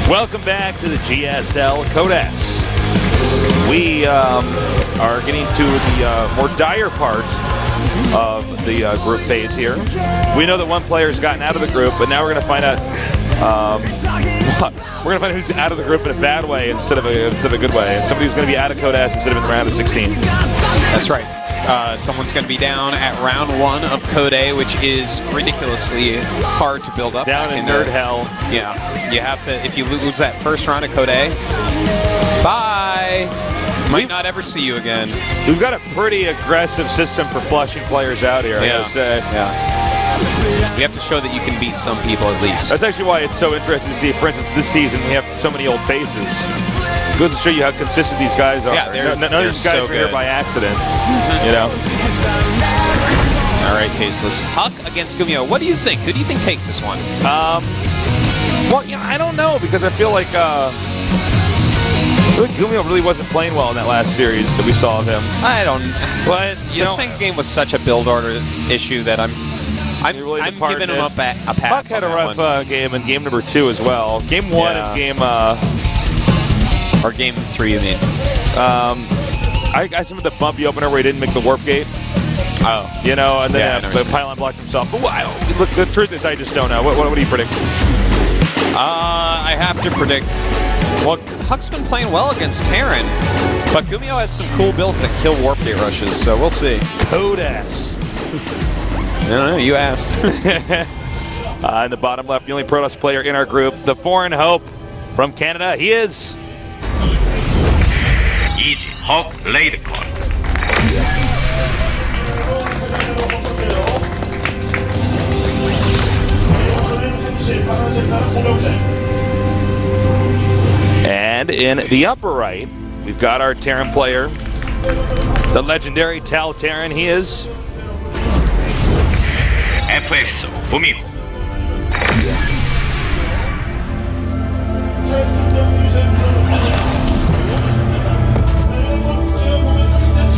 Welcome back to the GSL Code S. We are getting to the more dire part of the group phase here. We know that one player has gotten out of the group, but now we're going to find out we're going to find out who's out of the group in a bad way instead of a good way. And somebody who's going to be out of Code S instead of in the round of 16. That's right. Someone's going to be down at round 1 of Code A, which is ridiculously hard to build up. Down in nerd hell. Yeah. You have to, if you lose that first round of Code A, bye. Might not ever see you again. We've got a pretty aggressive system for flushing players out here, I gotta say. Yeah. You have to show that you can beat some people at least. That's actually why it's so interesting to see, for instance, this season we have so many old faces. It goes to show you how consistent these guys are. Yeah, none of these guys are here by accident. You know? All right, Tasteless. Huck against GuMiho. What do you think? Who do you think takes this one? Well, yeah, I don't know, because I feel like GuMiho really wasn't playing well in that last series that we saw of him. I don't. But The second game was such a build order issue that I'm giving him a pass. Huck had a rough game in game number 2 as well. Game 1 and game or game 3, you mean? I got some of the bumpy opener where he didn't make the warp gate. Oh. You know, and then the pylon blocked himself. But look, the truth is I just don't know. What do you predict? I have to predict. Well, Huck's been playing well against Terran, but GuMiho has some cool builds that kill warp gate rushes, so we'll see. Code S. I don't know, you asked. In the bottom left, the only Protoss player in our group, the foreign hope from Canada, he is... Easy Hawk Laidcon. And in the upper right, we've got our Terran player, the legendary Tal Terran. He is... FX GuMiho.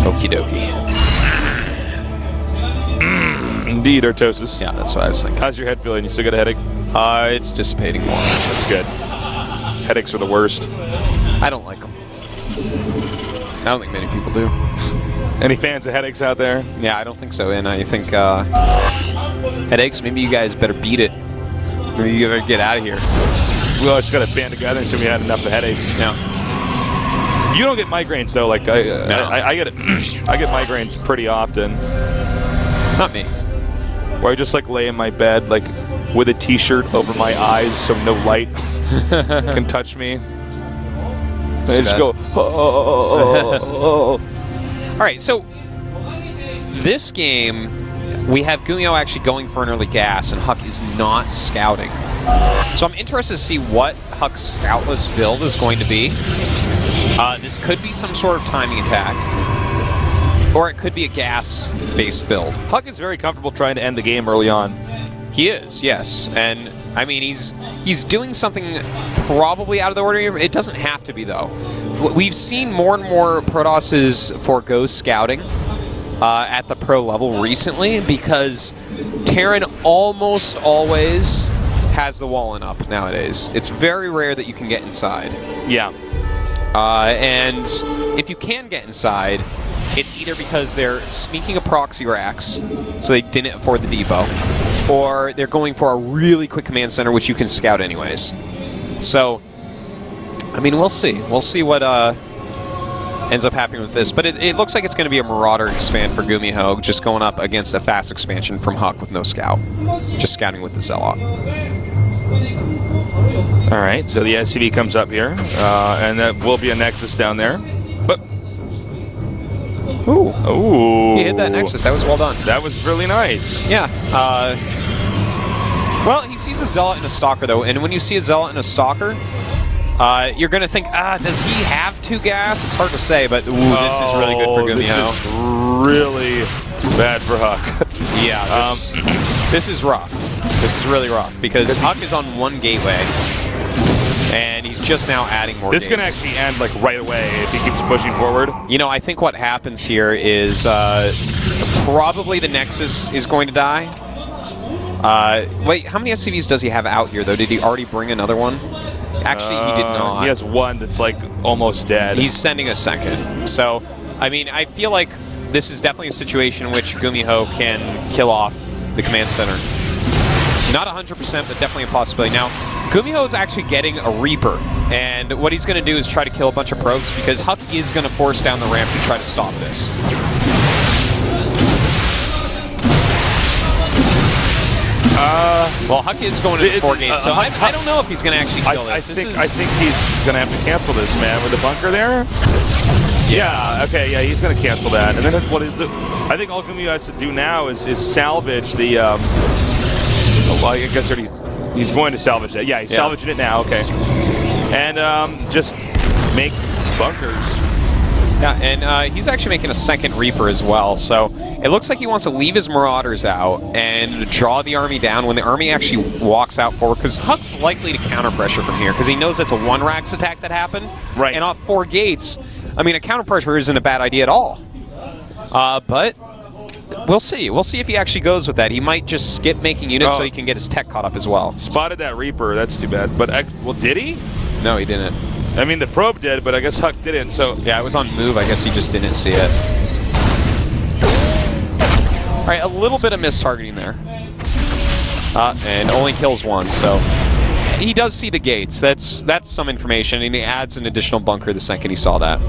Okie dokie. Indeed, Artosis. Yeah, that's what I was thinking. How's your head feeling? You still got a headache? It's dissipating more. That's good. Headaches are the worst. I don't like them. I don't think many people do. Any fans of headaches out there? Yeah, I don't think so. And I think headaches, maybe you guys better beat it. Maybe you better get out of here. We all just got to band together until we had enough of headaches. Yeah. You don't get migraines though. Like I get I get migraines pretty often. Not me. Where I just like lay in my bed like with a t-shirt over my eyes so no light can touch me. And I just go, oh. All right, so this game, we have GuMiho actually going for an early gas, and Huck is not scouting. So I'm interested to see what Huck's scoutless build is going to be. This could be some sort of timing attack, or it could be a gas-based build. Huck is very comfortable trying to end the game early on. He is, yes, and I mean he's doing something probably out of the ordinary. It doesn't have to be though. We've seen more and more Protosses forgo scouting at the pro level recently because Terran almost always has the wall-in up nowadays. It's very rare that you can get inside. Yeah. And if you can get inside, it's either because they're sneaking a proxy racks, so they didn't afford the depot, or they're going for a really quick command center, which you can scout anyways. So, I mean, we'll see. We'll see what ends up happening with this. But it looks like it's going to be a Marauder expand for GuMiho, just going up against a fast expansion from Huck with no scout. Just scouting with the Zealot. All right, so the SCV comes up here, and that will be a Nexus down there. But ooh, he hit that Nexus. That was well done. That was really nice. Yeah. Well, he sees a Zealot and a Stalker, though, and when you see a Zealot and a Stalker, you're going to think, does he have 2 gas? It's hard to say, but this is really good for GuMiho. This is really bad for Huck. Yeah, this is rough. This is really rough, because Huck is on 1 gateway, and he's just now adding more This can actually end like right away if he keeps pushing forward. You know, I think what happens here is probably the Nexus is going to die. Wait, how many SCVs does he have out here, though? Did he already bring another one? Actually, he did not. He has one that's like almost dead. He's sending a second. So, I mean, I feel like this is definitely a situation in which GuMiho can kill off the command center. Not 100%, but definitely a possibility. Now, GuMiho is actually getting a Reaper, and what he's going to do is try to kill a bunch of probes because Huck is going to force down the ramp to try to stop this. Well, Huck is going to the 4 gates, so I don't know if he's going to actually kill this. I think he's going to have to cancel this, man, with the bunker there. Yeah, okay, yeah, he's going to cancel that. And then I think all GuMiho has to do now is salvage the... well, I guess he's going to salvage that. Yeah, he's salvaging it now, okay. And just make bunkers. Yeah, and he's actually making a second Reaper as well, so it looks like he wants to leave his Marauders out and draw the army down when the army actually walks out forward, because Huck's likely to counter pressure from here, because he knows that's a 1-Rax attack that happened. Right. And off 4 gates, I mean, a counter pressure isn't a bad idea at all. But we'll see. We'll see if he actually goes with that. He might just skip making units so he can get his tech caught up as well. Spotted that Reaper, that's too bad. But, well, did he? No, he didn't. I mean, the probe did, but I guess Huck didn't, so... Yeah, it was on move. I guess he just didn't see it. All right, a little bit of mistargeting there. And only kills 1, so... He does see the gates. That's some information, and he adds an additional bunker the second he saw that.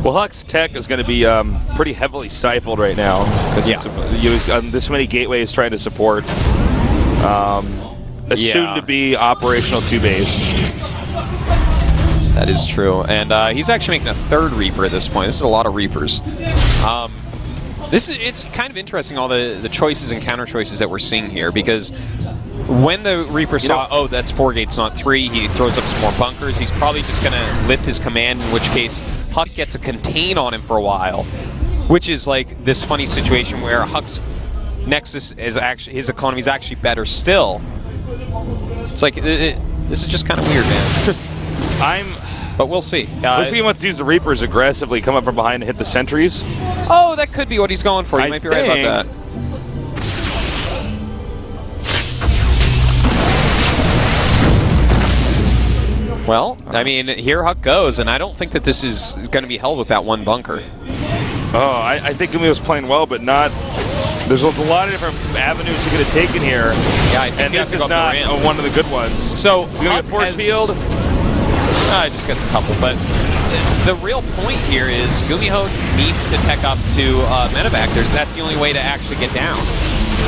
Well, Huck's tech is going to be pretty heavily stifled right now. Because this many gateways trying to support a soon-to-be operational 2-base. That is true, and he's actually making a 3rd Reaper at this point. This is a lot of Reapers. It's kind of interesting, all the choices and counter choices that we're seeing here, because when the Reaper saw, oh, that's 4 gates, not 3, he throws up some more bunkers. He's probably just going to lift his command, in which case Huck gets a contain on him for a while, which is like this funny situation where Huck's Nexus is actually, his economy is actually better still. It's like, this is just kind of weird, man. But we'll see. Looks like he wants to use the Reapers aggressively, come up from behind and hit the sentries. Oh, that could be what he's going for. You might be right about that. Well, I mean, here Huck goes, and I don't think that this is going to be held with that 1 bunker. Oh, I think GuMiho's playing well, but not... There's a lot of different avenues he could have taken here. Yeah, I think and this is not one of the good ones. So he's going to get force field. I just gets a couple, but the real point here is GuMiho needs to tech up to medevac. That's the only way to actually get down.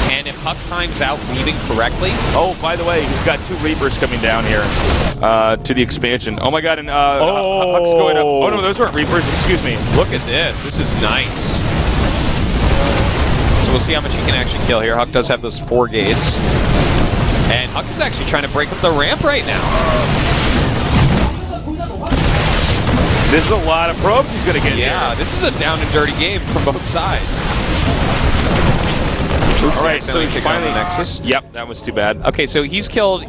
And if Huck times out leaving correctly... Oh, by the way, he's got 2 Reapers coming down here to the expansion. Oh my god, and Huck's going up. Oh no, those weren't Reapers, excuse me. Look at this. This is nice. So we'll see how much he can actually kill here. Huck does have those 4 gates. And Huck is actually trying to break up the ramp right now. This is a lot of probes he's going to get here. Yeah, this is a down and dirty game from both sides. Oops, all right, so he's finally Nexus. Yep, that was too bad. Okay, so he's killed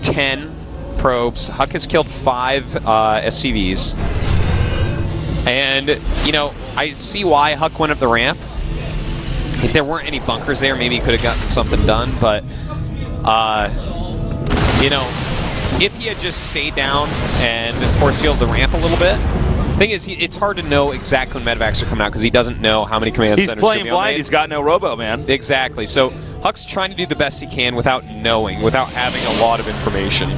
10 probes. Huck has killed 5 SCVs. And, you know, I see why Huck went up the ramp. If there weren't any bunkers there, maybe he could have gotten something done, but, you know, if he had just stayed down and force field the ramp a little bit, thing is, it's hard to know exactly when medevacs are coming out because he doesn't know how many command centers. He's playing blind. He's got no robo, man. Exactly. So Huck's trying to do the best he can without knowing, without having a lot of information.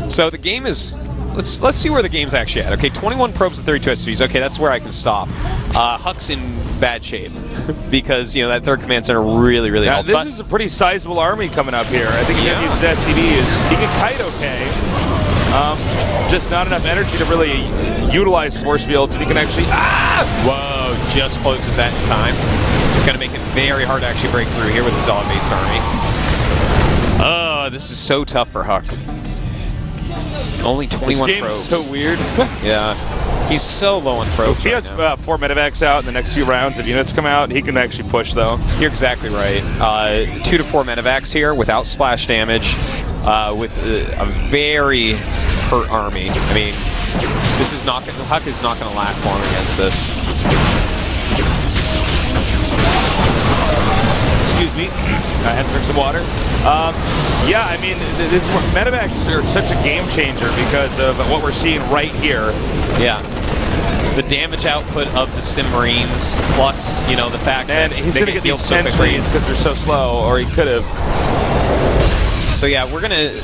So the game is... Let's see where the game's actually at. Okay, 21 probes and 32 SCVs. Okay, that's where I can stop. Huck's in bad shape because, you know, that 3rd command center really helped. This is a pretty sizable army coming up here. I think he's going to use his SCVs. He can kite okay. Just not enough energy to really utilize force fields, and he can actually... Whoa, just closes that in time. It's going to make it very hard to actually break through here with the Zealot-based army. Oh, this is so tough for Huck. Only 21 this probes. This game is so weird. Yeah. He's so low on probes. If he has 4 medevacs out in the next few rounds, if units come out, he can actually push, though. You're exactly right. 2 to 4 medevacs here without splash damage, with a very hurt army. I mean, this is not. Huck is not going to last long against this. Excuse me. I had to drink some water. Yeah, I mean, this medevacs are such a game changer because of what we're seeing right here. Yeah. The damage output of the Stim Marines, plus, you know, the fact And that he's they going to get get healed these so quickly. sentries because they're so slow, or he could have. So yeah, we're going to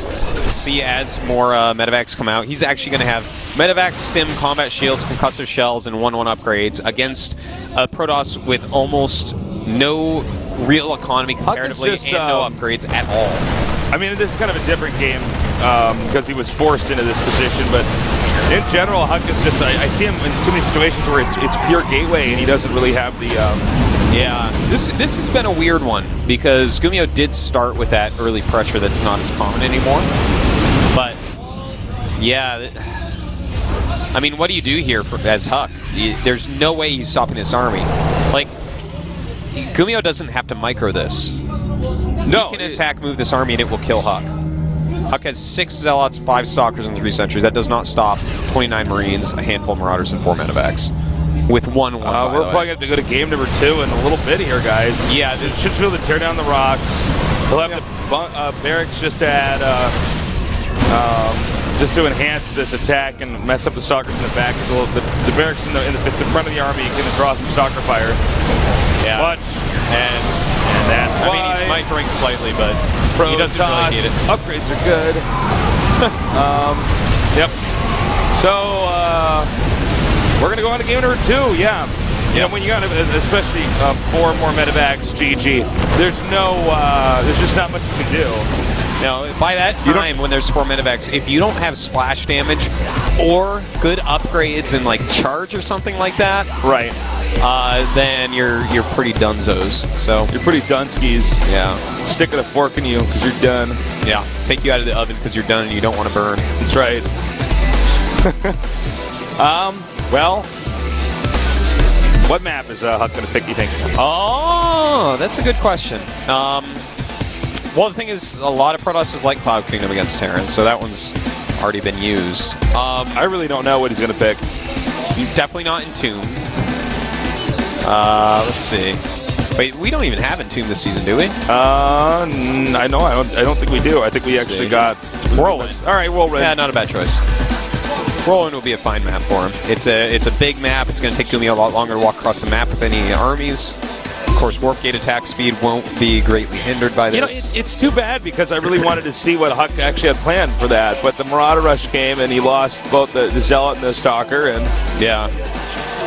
see as more medevacs come out. He's actually going to have medevac, Stim, combat shields, concussive shells, and 1/1 upgrades against a Protoss with almost no real economy comparatively just, and no upgrades at all. I mean, this is kind of a different game because he was forced into this position, but in general, Huck is just, I see him in too many situations where it's pure gateway and he doesn't really have the... Yeah, this has been a weird one because GuMiho did start with that early pressure that's not as common anymore. But, yeah, I mean, what do you do here as Huck? There's no way he's stopping this army. Like, GuMiho doesn't have to micro this. No, He can attack, move this army, and it will kill Huck. Huck has 6 Zealots, 5 Stalkers, and 3 Sentries. That does not stop 29 Marines, a handful of Marauders, and 4 medevacs. With 1/1. we're probably going to have to go to game number 2 in a little bit here, guys. Yeah, should be able to tear down the rocks. He'll have the barracks just to add, just to enhance this attack and mess up the Stalkers in the back. The barracks it's in front of the army. You can draw some Stalker fire. Yeah. But, and that's I mean, he's microing slightly, but he doesn't really need it. Upgrades are good. Yep. So, we're going to go on to game number 2, yeah. You know, when you got, especially 4 more medevacs, GG, there's just not much you can do. Now, by that time, when there's 4 medevacs, if you don't have splash damage or good upgrades in like charge or something like that, right? Then you're pretty dunzos. So you're pretty dunskies. Yeah. Sticking a fork in you because you're done. Yeah. Take you out of the oven because you're done and you don't want to burn. That's right. Well, what map is Huck going to pick, you think? Oh, that's a good question. Well, the thing is, a lot of Protosses like Cloud Kingdom against Terran, so that one's already been used. I really don't know what he's going to pick. Definitely not Entomb. Let's see. Wait, we don't even have Entomb this season, do we? I know. I don't think we do. I think we actually got Whirlwind. All right, Whirlwind. Yeah, not a bad choice. Whirlwind will be a fine map for him. It's a big map. It's going to take GuMiho a lot longer to walk across the map with any armies. Of course, warp gate attack speed won't be greatly hindered by this. You know, it's too bad because I really wanted to see what Huck actually had planned for that. But the Marauder Rush came and he lost both the Zealot and the Stalker. And yeah.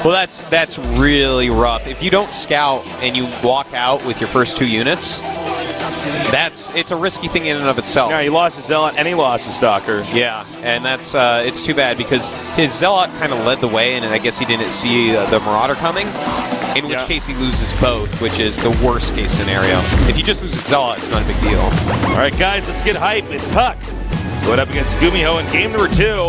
Well, that's really rough. If you don't scout and you walk out with your first 2 units, it's a risky thing in and of itself. Yeah, he lost his Zealot and he lost his Stalker. Yeah, and that's it's too bad because his Zealot kind of led the way, and I guess he didn't see the Marauder coming. In which case he loses both, which is the worst case scenario. If you just lose a Zealot, it's not a big deal. All right, guys, let's get hype. It's Huck going up against GuMiho in game number 2.